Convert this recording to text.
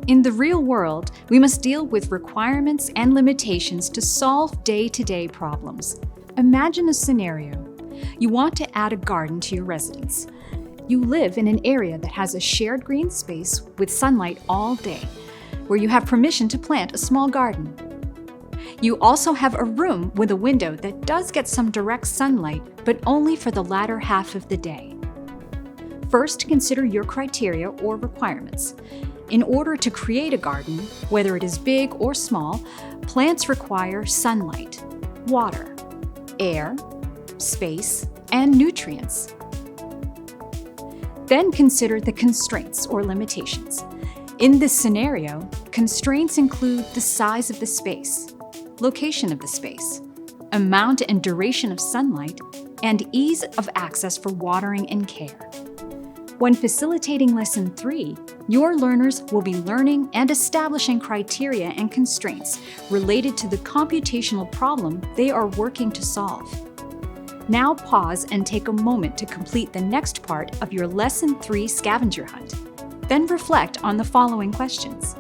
In the real world, we must deal with requirements and limitations to solve day-to-day problems. Imagine a scenario. You want to add a garden to your residence. You live in an area that has a shared green space with sunlight all day, where you have permission to plant a small garden. You also have a room with a window that does get some direct sunlight, but only for the latter half of the day. First, consider your criteria or requirements. In order to create a garden, whether it is big or small, plants require sunlight, water, air, space, and nutrients. Then consider the constraints or limitations. In this scenario, constraints include the size of the space, location of the space, amount and duration of sunlight, and ease of access for watering and care. When facilitating Lesson 3, your learners will be learning and establishing criteria and constraints related to the computational problem they are working to solve. Now pause and take a moment to complete the next part of your Lesson 3 scavenger hunt. Then reflect on the following questions.